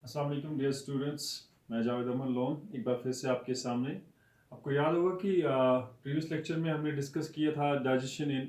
अस्सलाम वालेकुम dear students. मैं जावेद अमन लोन एक बार फिर से आपके सामने। आपको याद होगा कि प्रीवियस लेक्चर में हमने डिस्कस किया था डाइजेशन इन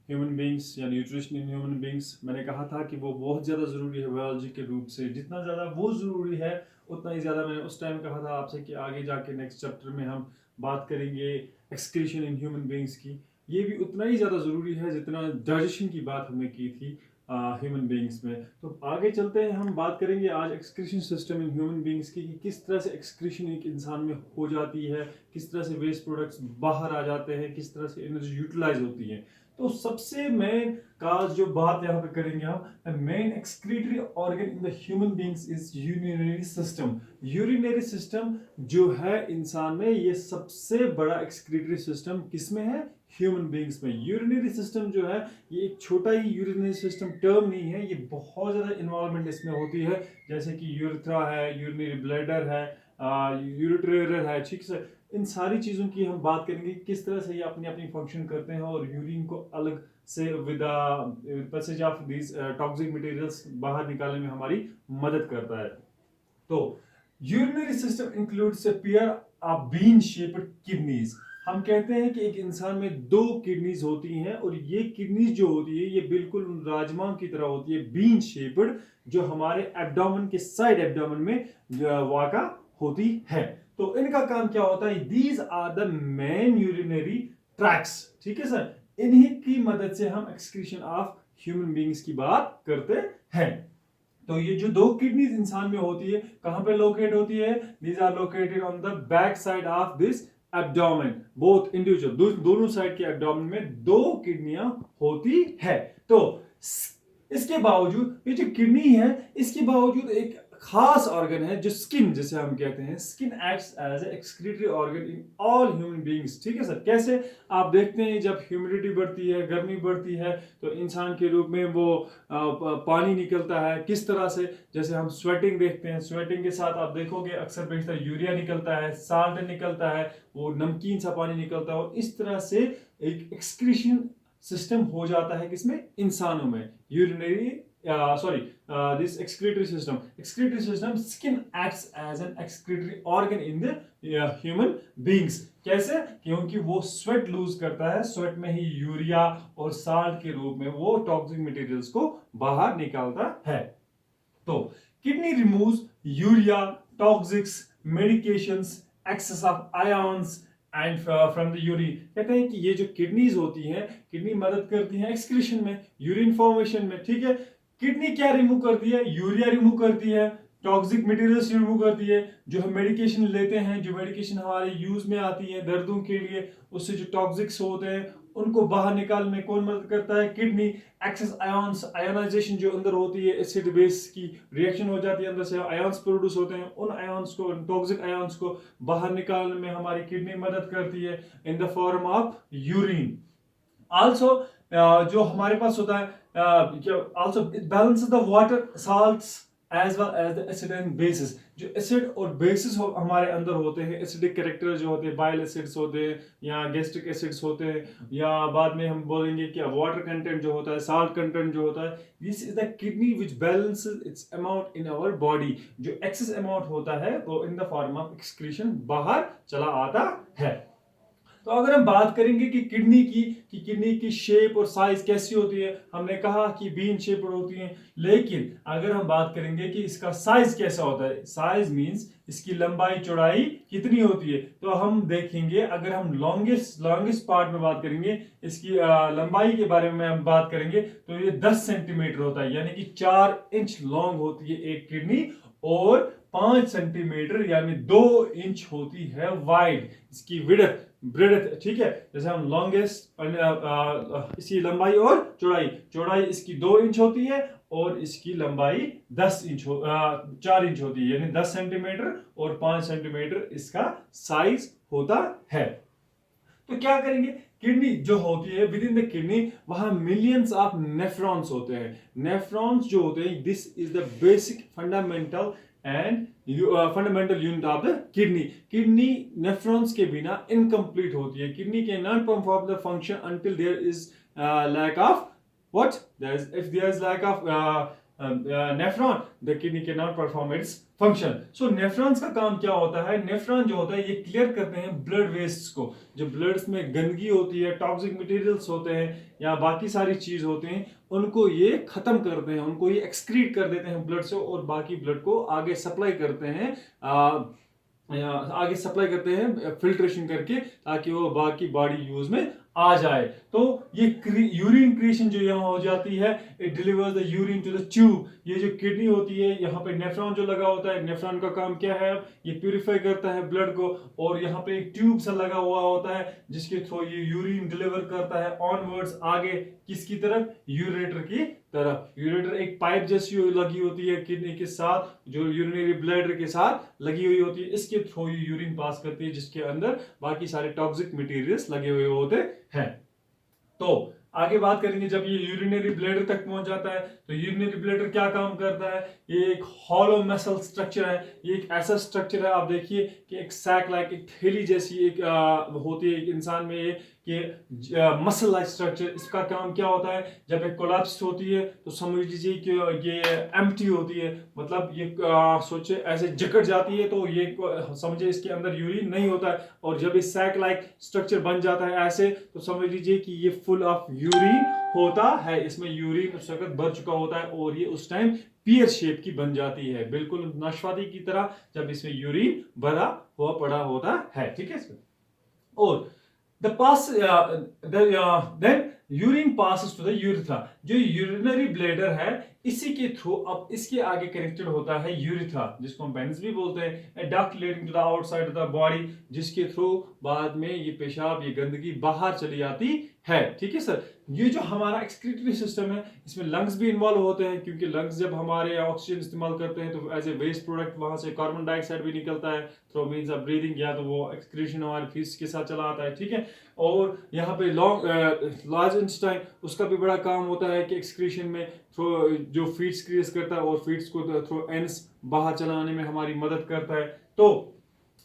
ह्यूमन बींग्स या न्यूट्रिशन इन ह्यूमन बींग्स। मैंने कहा था कि वो बहुत ज़्यादा ज़रूरी है बायोलॉजी के रूप से, जितना ज़्यादा वो ज़रूरी है उतना ही ज़्यादा मैंने उस टाइम कहा था आपसे कि आगे जाके नेक्स्ट चैप्टर में हम बात करेंगे एक्सक्रीशन इन ह्यूमन बींग्स की। ये भी उतना ही ज़्यादा ज़रूरी है जितना डाइजेशन की बात हमने की थी ह्यूमन बींग्स में। तो आगे चलते हैं, हम बात करेंगे आज excretion system in human beings की, कि किस तरह से एक्सक्रीशन एक इंसान में हो जाती है, किस तरह से वेस्ट प्रोडक्ट्स बाहर आ जाते हैं, किस तरह से एनर्जी यूटिलाइज होती है। तो सबसे मेन काज जो बात यहाँ पे करेंगे हम, main excretory organ in the human beings is urinary system. Urinary system जो है इंसान में, ये सबसे बड़ा एक्सक्रीटरी सिस्टम किसमें है? ह्यूमन बींग्स में। यूरिनरी सिस्टम जो है ये एक छोटा ही यूरिनरी सिस्टम टर्म नहीं है, ये बहुत ज़्यादा इन्वॉल्वमेंट इसमें होती है, जैसे कि यूरिथ्रा है, यूरिनरी ब्लैडर है, यूरिट्रेटर है, ठीक है। इन सारी चीज़ों की हम बात करेंगे किस तरह से ये अपनी अपनी फंक्शन करते हैं और यूरिन को अलग से with passage of these toxic materials बाहर निकालने में हमारी मदद करता है। तो urinary system includes a pair of bean shaped kidneys. हम कहते हैं कि एक इंसान में दो किडनीज होती हैं और ये किडनीज जो होती है ये बिल्कुल राजमा की तरह होती है, बीन शेप्ड, जो हमारे एब्डोमेन के साइड एब्डोमेन में वाका होती है। तो इनका काम क्या होता है? These are the main urinary tracts, ठीक है सर। इन्हीं की मदद से हम एक्सक्रीशन ऑफ ह्यूमन बींग्स की बात करते हैं। तो ये जो दो किडनीज इंसान में होती है, कहां पे लोकेट होती है? These are located on the back side of this abdomen, both individual, दोनों साइड के एब्डोमेन में दो किडनियां होती है। तो इसके बावजूद ये जो किडनी है, इसके बावजूद एक खास ऑर्गन है जो स्किन, जिसे हम कहते हैं, skin acts as a excretory organ in all human beings, ठीक है सर। कैसे? आप देखते हैं जब ह्यूमिडिटी बढ़ती है, गर्मी बढ़ती है, तो इंसान के रूप में वो पानी निकलता है। किस तरह से? जैसे हम स्वेटिंग देखते हैं, स्वेटिंग के साथ आप देखोगे अक्सर बेशतर यूरिया निकलता है, साल्ट निकलता है, वो नमकीन सा पानी निकलता है, और इस तरह से एक एक्सक्रीशन सिस्टम हो जाता है किसमें? इंसानों में। Urinary this excretory system skin acts as an excretory organ in the human beings। कैसे? क्योंकि वो स्वेट लूज करता है, स्वेट में ही यूरिया और साल्ट के रूप में वो टॉक्सिक मटेरियल्स को बाहर निकालता है। तो kidney removes urea, toxics, medications, excess of ions and from the urine. कहते हैं कि ये जो किडनीज होती हैं, किडनी मदद करती हैं एक्सक्रीशन में, यूरिन फॉर्मेशन में, ठीक है। किडनी क्या रिमूव करती है? यूरिया रिमूव करती है, टॉक्सिक मटेरियल्स रिमूव करती है, जो हम मेडिकेशन लेते हैं, जो मेडिकेशन हमारे यूज में आती है दर्दों के लिए, उससे जो टॉक्सिक्स होते हैं उनको बाहर निकालने में कौन मदद करता है? किडनी। एक्सेस आयंस, आयोनाइजेशन जो अंदर होती है, एसिड बेस की रिएक्शन हो जाती है, अंदर से आयंस प्रोड्यूस होते हैं, उन आयंस को, टॉक्सिक आयंस को बाहर निकालने में हमारी किडनी मदद करती है in the form of urine. Also जो हमारे पास होता है, also it balances the water, salts as well as the acid and bases. जो एसिड और बेसिस हमारे अंदर होते हैं, एसिडिक कैरेक्टर जो होते हैं, बाइल एसिड्स होते हैं या गैस्ट्रिक एसिड्स होते हैं, या बाद में हम बोलेंगे कि वाटर कंटेंट जो होता है, साल्ट कंटेंट जो होता है, this is the kidney which balances its amount in our body. जो एक्सेस अमाउंट होता है वो in the form of excretion बाहर चला आता है। तो अगर हम बात करेंगे कि किडनी की, किडनी की शेप और साइज कैसी होती है, हमने कहा कि बीन शेप होती है, लेकिन अगर हम बात करेंगे कि इसका साइज कैसा होता है, साइज मींस इसकी लंबाई चौड़ाई कितनी होती है, तो हम देखेंगे, अगर हम लॉन्गेस्ट पार्ट में बात करेंगे, इसकी लंबाई के बारे में हम बात करेंगे, तो ये 10 सेंटीमीटर होता है, यानी कि 4 इंच लॉन्ग होती है एक किडनी, और 5 सेंटीमीटर यानी 2 इंच होती है वाइड इसकी विड्थ, ब्रेडथ, ठीक है। जैसे हम लॉन्गेस्ट, इसकी लंबाई और चौड़ाई इसकी 2 इंच होती है और इसकी लंबाई 4 इंच होती है, यानी 10 सेंटीमीटर और 5 सेंटीमीटर इसका साइज होता है। तो क्या करेंगे? किडनी जो होती है, विद इन द किडनी वहां मिलियंस ऑफ नेफ्रॉन्स होते हैं। नेफ्रॉन्स जो होते हैं, this is the basic fundamental fundamental unit of the kidney. Kidney nephrons के बिना इनकम्प्लीट होती है। Kidney can not perform the function until there is lack of what? If there is lack of nephron, the kidney can not perform its function. So nephrons का काम क्या होता है? Nephron जो होता है ये क्लियर करते हैं ब्लड वेस्ट को। जो ब्लड्स में गंदगी होती है, टॉक्सिक मटेरियल्स होते हैं या बाकी सारी चीज होते हैं, उनको ये खत्म करते हैं, उनको ये एक्सक्रीट कर देते हैं ब्लड से और बाकी ब्लड को आगे सप्लाई करते हैं, फिल्ट्रेशन करके, ताकि वो बाकी बॉडी यूज में आ जाए। तो ये यूरिन क्रिएशन जो यहाँ हो जाती है, it delivers the urine to the tube. ये जो किडनी होती है, यहाँ पे नेफ्रॉन जो लगा होता है, नेफ्रॉन का काम क्या है? ये प्यूरिफाई करता है ब्लड को, और यहाँ पे एक ट्यूब सा लगा हुआ होता है जिसके थ्रू ये यूरिन डिलीवर करता है ऑनवर्ड्स, आगे किसकी तरफ? यूरेटर की तरफ। यूरेटर एक पाइप जैसी लगी होती है किडनी के साथ, जो यूरिनरी ब्लैडर के साथ लगी हुई होती है, इसके थ्रू ये यूरिन पास करती है, जिसके अंदर बाकी सारे टॉक्सिक मटेरियल्स लगे हुए होते हैं। तो आगे बात करेंगे, जब ये यूरिनरी ब्लैडर तक पहुंच जाता है तो यूरिनरी ब्लैडर क्या काम करता है? ये एक हॉलो मसल स्ट्रक्चर है। ये एक ऐसा स्ट्रक्चर है, आप देखिए कि एक सैक लाइक, एक थैली जैसी एक होती है एक इंसान में, ये कि मसल लाइक स्ट्रक्चर। इसका काम क्या होता है? जब एक कोलैप्स होती है तो समझ लीजिए कि ये एम्प्टी होती है, मतलब ये सोचे ऐसे जकड़ जाती है, तो ये समझे इसके अंदर यूरिन नहीं होता है। और जब ये सैक लाइक स्ट्रक्चर बन जाता है ऐसे, तो समझ लीजिए कि ये फुल ऑफ यूरिन होता है, इसमें यूरिन उस वक्त भर चुका होता है और ये उस टाइम पियर शेप की बन जाती है, बिल्कुल नाशपाती की तरह, जब इसमें यूरिन भरा हुआ पड़ा होता है। ठीक है। और then urine passes to the urethra। जो यूरिनरी ब्लैडर है, इसी के थ्रू अब इसके आगे कनेक्टेड होता है यूरिथ्रा, जिसको हम पेनिस भी बोलते हैं, duct leading to the outside of the body, जिसके थ्रू बाद में ये पेशाब, ये गंदगी बाहर चली जाती है। ठीक है सर। ये जो हमारा एक्सक्रीटरी सिस्टम है, इसमें लंग्स भी इन्वॉल्व होते हैं, क्योंकि लंग्स जब हमारे ऑक्सीजन इस्तेमाल करते हैं तो एज ए वेस्ट प्रोडक्ट वहां से कार्बन डाइऑक्साइड भी निकलता है थ्रू मींस ऑफ ब्रीदिंग, या तो वो एक्सक्रीशन हमारे फीस के साथ चला आता है। ठीक है। और यहाँ पे लार्ज इंटेस्टाइन, उसका भी बड़ा काम होता है कि एक्सक्रीशन में थ्रू जो फीड्स क्रिएट करता है और फीड्स को थ्रू एंस बाहर चलाने में हमारी मदद करता है। तो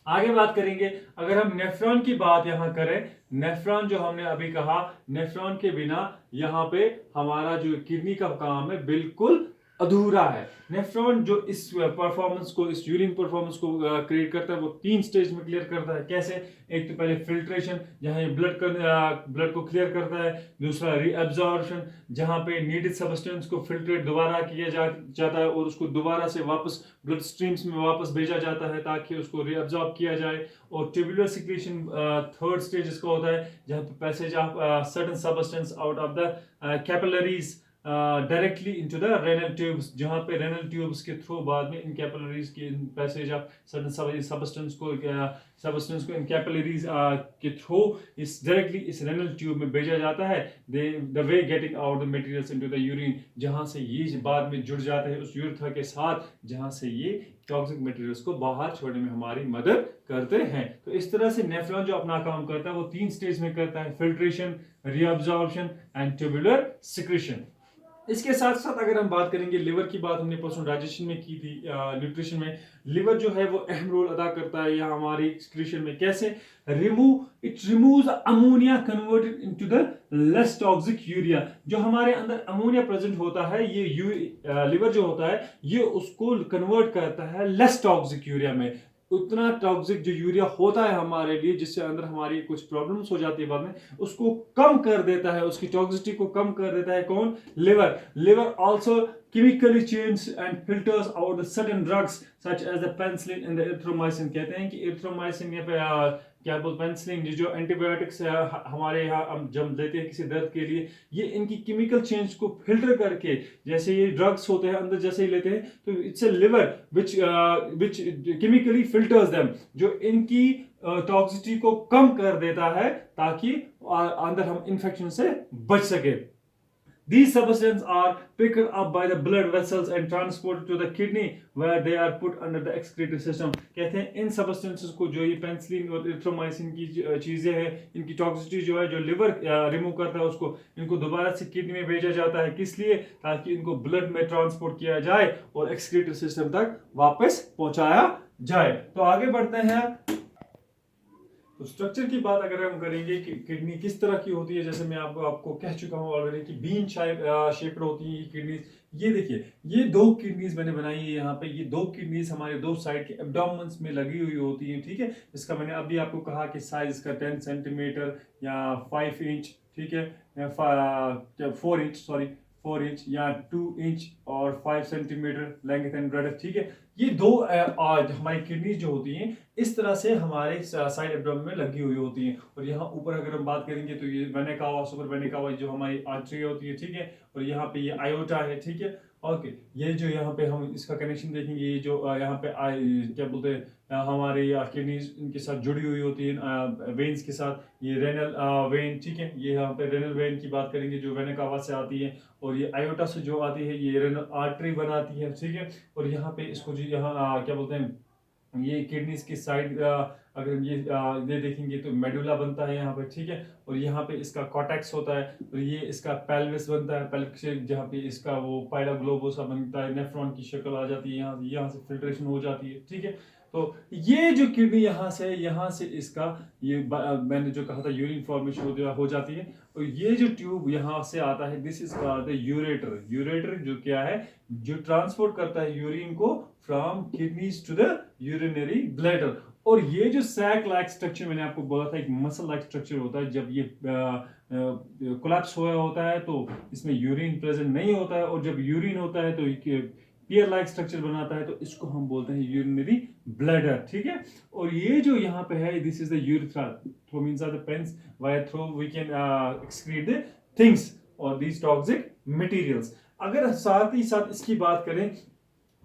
आगे बात करेंगे, अगर हम नेफ्रॉन की बात यहां करें, नेफ्रॉन जो हमने अभी कहा, नेफ्रॉन के बिना यहां पे हमारा जो किडनी का काम है बिल्कुल अधूरा है। नेफ्रॉन जो इस परफॉर्मेंस को, इस यूरिन परफॉर्मेंस को क्रिएट करता है, वो 3 स्टेज में क्लियर करता है। कैसे? एक तो पहले फिल्ट्रेशन, जहां ये ब्लड को क्लियर करता है। दूसरा रीअब्जॉर्प्शन, जहां पे नीडेड सब्सटेंस को फिल्ट्रेट दोबारा किया जाता है और उसको दोबारा से वापस ब्लड स्ट्रीम्स में वापस भेजा जाता है ताकि उसको रीअब्जॉर्ब किया जाए। और ट्यूबुलर सिक्रीशन थर्ड स्टेज इसका होता है, जहां पे passage of certain substance out of the capillaries directly into the renal tubes, जहां पे रेनल ट्यूब्स के थ्रू बाद में इन कैपिलरीज की पैसेज ऑफ सर्टेन सब्सटेंस को इन कैपिलरीज के थ्रू इस डायरेक्टली इस रेनल ट्यूब में भेजा जाता है। The way getting out the materials into the urine, जहां से ये बाद में जुड़ जाते हैं उस यूरिथ्रा के साथ, जहां से ये टॉक्सिक मटेरियल्स को बाहर छोड़ने में हमारी मदद करते हैं। तो इस तरह से नेफ्रॉन जो अपना काम करता है वो 3 स्टेज में करता है, filtration, reabsorption and tubular secretion. इसके साथ साथ अगर हम बात करेंगे लिवर की, बात हमने परसों डाइजेशन में की थी, न्यूट्रिशन में लिवर जो है वो अहम रोल अदा करता है यहाँ हमारी एक्सक्रीशन में। कैसे? It removes ammonia converted into the less toxic urea. जो हमारे अंदर अमोनिया प्रेजेंट होता है, ये लिवर जो होता है ये उसको कन्वर्ट करता है लेस टॉक्सिक यूरिया में। उतना टॉक्सिक जो यूरिया होता है हमारे लिए, जिससे अंदर हमारी कुछ प्रॉब्लम्स हो जाती है बाद में, उसको कम कर देता है, उसकी टॉक्सिसिटी को कम कर देता है। कौन? Liver also chemically change and filters out the certain drugs such as the penicillin and the erythromycin। कहते हैं कि erythromycin या क्या बोलते पेनिसिलिन, जो एंटीबायोटिक्स हमारे यहाँ हम जब देते हैं किसी दर्द के लिए, ये इनकी केमिकल चेंज को फिल्टर करके, जैसे ये ड्रग्स होते हैं अंदर जैसे ही लेते हैं, तो it's a liver which chemically filters them, जो इनकी टॉक्सिसिटी को कम कर देता है ताकि अंदर हम इन्फेक्शन से बच सके। These substances are picked up by the blood vessels and transported to the kidney where they are put under the excretory system। कहते हैं इन substances को, जो ये पेनिसिलिन और एरिथ्रोमाइसिन की चीजें हैं, इनकी टॉक्सिसिटी जो है, जो लिवर रिमूव करता है उसको, इनको दोबारा से किडनी में भेजा जाता है। किस लिए? ताकि इनको ब्लड में ट्रांसपोर्ट किया जाए और एक्सक्रीटरी सिस्टम तक वापस पहुंचाया जाए। तो आगे बढ़ते हैं। तो स्ट्रक्चर की बात अगर हम करेंगे कि किडनी किस तरह की होती है, जैसे मैं आपको कह चुका हूं ऑलरेडी कि बीन शेप्ड होती है किडनी। ये देखिए, ये 2 किडनीज मैंने बनाई है यहाँ पे। ये 2 किडनीज हमारे 2 साइड के एब्डोमेन्स में लगी हुई होती हैं, ठीक है। इसका मैंने अभी आपको कहा कि साइज इसका 10 सेंटीमीटर या 5 इंच, ठीक है, या 4 इंच, सॉरी 4 इंच या 2 इंच और 5 सेंटीमीटर लेंथ एंड ब्रेड्थ, ठीक है। ये दो हमारी किडनीज जो होती हैं इस तरह से हमारे साइड एब्डोमेन में लगी हुई होती हैं। और यहाँ ऊपर अगर हम बात करेंगे तो ये vena cava, super vena cava जो हमारी आर्टरी होती है, ठीक है। और यहाँ पे ये आयोटा है, ठीक है। ओके, ये जो यहाँ पे हम इसका कनेक्शन देखेंगे, ये जो यहाँ पे क्या बोलते हैं, हमारे किडनीज इनके साथ जुड़ी हुई होती है वेन्स के साथ, ये रेनल वेन, ठीक है। ये यहाँ पे रेनल वेन की बात करेंगे जो वेना कावा से आती है, और ये आयोटा से जो आती है ये रेनल आर्टरी बनाती है, ठीक है। और यहाँ पे इसको जो यहाँ क्या बोलते हैं, ये किडनीज की साइड अगर ये देखेंगे तो मेडुला बनता है यहाँ पे, ठीक है। और यहाँ पे इसका कॉर्टेक्स होता है, और ये इसका पेल्विस बनता है, पेल्विस जहाँ पे इसका वो पाइला ग्लोबोसा बनता है, नेफ्रॉन की शक्ल आ जाती है, यहाँ से फिल्ट्रेशन हो जाती है, ठीक है। तो ये जो किडनी यहाँ से इसका ये मैंने जो कहा था यूरिन फॉर्मेशन हो जाती है, और ये जो ट्यूब यहाँ से आता है, this is called the ureter. Ureter जो क्या है, जो ट्रांसपोर्ट करता है यूरिन को from kidneys to the urinary bladder. और ये जो सैक लाइक स्ट्रक्चर मैंने आपको बोला था, एक मसल लाइक स्ट्रक्चर होता है, जब ये कोलैप्स हुआ होता है तो इसमें यूरिन प्रेजेंट नहीं होता है, और जब यूरिन होता है तो पियर लाइक स्ट्रक्चर बनाता है, तो इसको हम बोलते हैं यूरिनरी ब्लैडर, ठीक है। और ये जो यहाँ पे है, this is the urethra. Through means are the pens via through we can excrete the things और दीज टॉक्सिक मटेरियल्स। अगर साथ ही साथ इसकी बात करें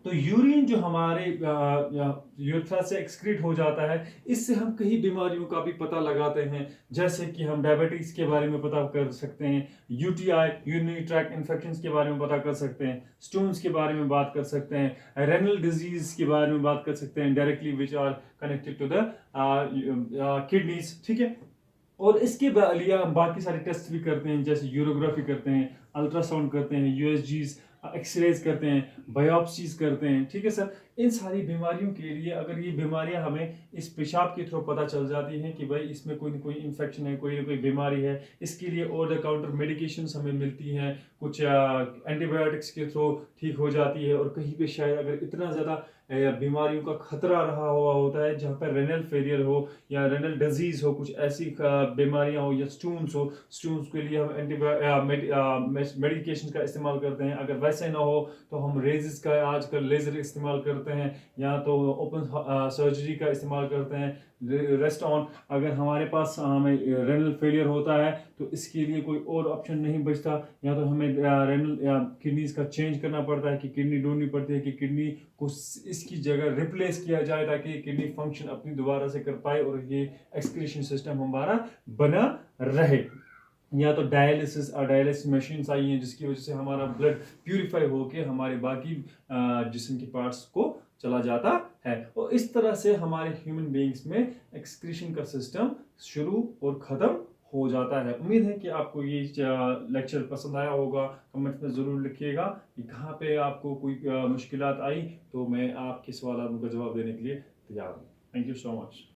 तो यूरिन जो हमारे यूरेथ्रा से एक्सक्रीट हो जाता है, इससे हम कई बीमारियों का भी पता लगाते हैं, जैसे कि हम डायबिटीज के बारे में पता कर सकते हैं, यूटीआई यूरिनरी ट्रैक्ट इन्फेक्शंस के बारे में पता कर सकते हैं, स्टोन्स के बारे में बात कर सकते हैं, रेनल डिजीज के बारे में बात कर सकते हैं directly which are connected to the kidneys, ठीक है। और इसके लिए हम बाकी सारे टेस्ट भी करते हैं, जैसे यूरोग्राफी करते हैं, अल्ट्रासाउंड करते हैं, यूएसजीज एक्सरेज करते हैं, बायोप्सीज करते हैं, ठीक है सर। इन सारी बीमारियों के लिए अगर ये बीमारियां हमें इस पेशाब के थ्रू पता चल जाती हैं कि भाई इसमें कोई ना कोई इन्फेक्शन है, कोई ना कोई बीमारी है, इसके लिए ओवर द काउंटर मेडिकेशंस हमें मिलती हैं, कुछ एंटीबायोटिक्स के थ्रू ठीक हो जाती है। और कहीं पे शायद अगर इतना ज़्यादा बीमारियों का खतरा रहा हुआ होता है, जहाँ पर रेनल फेलियर हो या रेनल डिजीज हो, कुछ ऐसी बीमारियां हो या स्टोन्स हो, स्टोन्स के लिए हम मेडिकेशन का इस्तेमाल करते हैं। अगर वैसे ना हो तो हम रेजिस का आजकल लेजर इस्तेमाल करते हैं, या तो ओपन सर्जरी का इस्तेमाल करते हैं, रेस्ट ऑन। अगर हमारे पास हमें रेनल फेलियर होता है तो इसके लिए कोई और ऑप्शन नहीं बचता, या तो हमें रेनल किडनीज का चेंज करना पड़ता है, कि किडनी ढूंढनी पड़ती है कि किडनी को इसकी जगह रिप्लेस किया जाए, ताकि किडनी फंक्शन अपनी दोबारा से कर पाए और ये एक्सक्रीशन सिस्टम हमारा बना रहे। या तो डायलिसिस मशीन्स आई हैं, जिसकी वजह से हमारा ब्लड प्यूरिफाई होके हमारे बाकी जिस्म के पार्ट्स को चला जाता है। और इस तरह से हमारे ह्यूमन बीइंग्स में एक्सक्रीशन का सिस्टम शुरू और ख़त्म हो जाता है। उम्मीद है कि आपको ये लेक्चर पसंद आया होगा। कमेंट में ज़रूर लिखिएगा कि कहाँ पे आपको कोई मुश्किलात आई, तो मैं आपके सवालों का जवाब देने के लिए तैयार हूँ। Thank you so much.